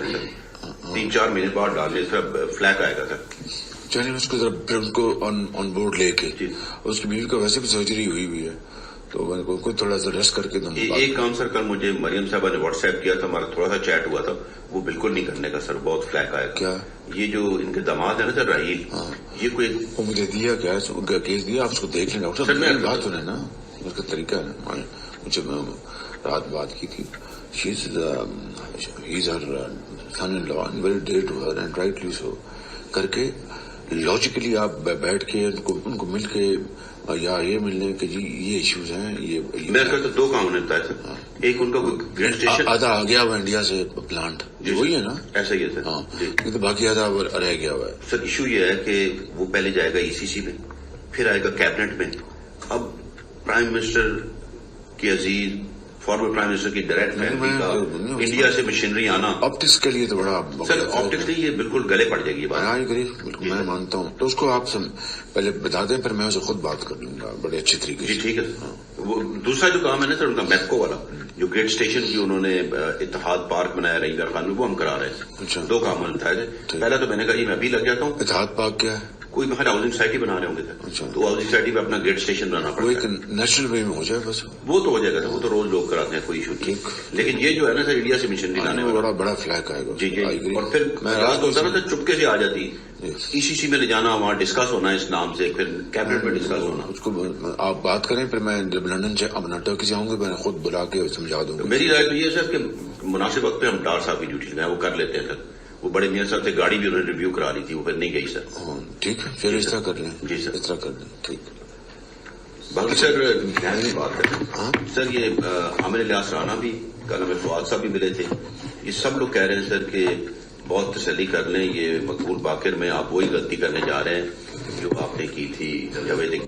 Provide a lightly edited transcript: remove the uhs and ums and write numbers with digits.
تھے سر, 3-4 مہینے بعد ڈالنے سے فلیک آئے گا سر. چلیے اس کو ذرا پھر ان کو آن بورڈ لے کے, اس کی بیوی کا ویسے بھی سرجری ہوئی ہے تو میں کو تھوڑا سا ریسٹ کر کے دوں. ایک کام سر کل مجھے مریم صاحبہ نے واٹس ایپ کیا تھا, ہمارا تھوڑا سا چیٹ ہوا تھا, وہ بالکل نہیں کرنے کا سر, بہت فلیک آیا. کیا یہ جو ان کے داماد ہے نا سر راہیل, یہ کوئی وہ مجھے دیا کیا کیس دیا, آپ اس کو دیکھ لیں ڈاکٹر صاحب. بات سنیں نا, اس کا طریقہ ہے مجھے رات بات کی تھی. He's her son in law, very dear to her and rightly so کر کے لاجیکلی آپ بیٹھ کے ان کو مل کے یا یہ ملنے کہ جی یہ ایشوز ہیں. یہ میرے خیال سے 2 کام ہوتا ہے سر. ایک ان کا گریڈ اسٹیشن آدھا آ گیا ہوا انڈیا سے پلانٹ, وہی ہے نا, ایسا ہی ہے سر. ہاں تو باقی آدھا رہ گیا ہوا ہے. سر ایشو یہ ہے کہ وہ پہلے جائے گا ECC میں, پھر آئے گا کیبنٹ میں. اب پرائم منسٹر کی عزیز فارمر پرائم منسٹر کی ڈائریکٹ فیملی کا انڈیا سے مشینری آنا آپٹکس کے لیے تو بڑا سر, آپٹکس نہیں, یہ بالکل گلے پڑ جائے گی بات. بالکل میں مانتا ہوں. تو اس کو آپ پہلے بتا دیں, پھر میں اسے خود بات کر لوں گا بڑے اچھی طریقے سے. جی ٹھیک ہے. وہ دوسرا جو کام ہے نا سر ان کا میپکو والا, جو گریٹ اسٹیشن کی انہوں نے اتحاد پارک بنایا رینگر خان میں, وہ ہم کرا رہے ہیں. 2 کام ہونے تھے. پہلا تو میں نے کہا جی میں ابھی لگ جاتا ہوں. اتحاد پارک کیا ہے؟ کوئی ہاؤسنگ سوسائٹی بنا رہے ہوں گے سر, تو ہاؤسنگ سوسائٹی میں اپنا گریٹ اسٹیشن بنانا پڑتا ہے. کوئی نیشنل وے میں ہو جائے بس, وہ تو ہو جائے گا سر, وہ تو روز لوگ کراتے ہیں, کوئی ایشو نہیں. لیکن یہ جو ہے نا سر انڈیا سے مشینری لانے میں بڑا فلیک آئے گا. جی جی. اور پھر رات ہوتا نا سر چپکے سے آ جاتی, ECC میں لے جانا, وہاں ڈسکس ہونا اس نام سے, پھر کیبنٹ میں ڈسکس ہونا. اس کو آپ بات کریں, پھر میں جب لندن سے اپنا ٹرکی سے آؤں گا میں خود بلا کے سمجھا دوں گا. میری رائے تو یہ ہے سر کہ مناسب وقت پہ ہم ڈار صاحب کی ڈیوٹی لگائیں, وہ کر لیتے ہیں سر. وہ بڑے میاں صاحب سے گاڑی بھی انہوں نے ریویو کرا لی تھی, وہ پھر نہیں گئی سر. ٹھیک ہے, پھر اس طرح کر لیں. جی سر, اس طرح کر لیں. ٹھیک. باقی سر بات ہے سر, یہ عامر الیاس رانا بھی کل ہمیں فواد صاحب بھی ملے تھے. یہ سب لوگ کہہ رہے ہیں سر کہ بہت تسلی کر لیں, یہ مقبول باقر میں آپ وہی غلطی کرنے جا رہے ہیں جو آپ نے کی تھی جاوید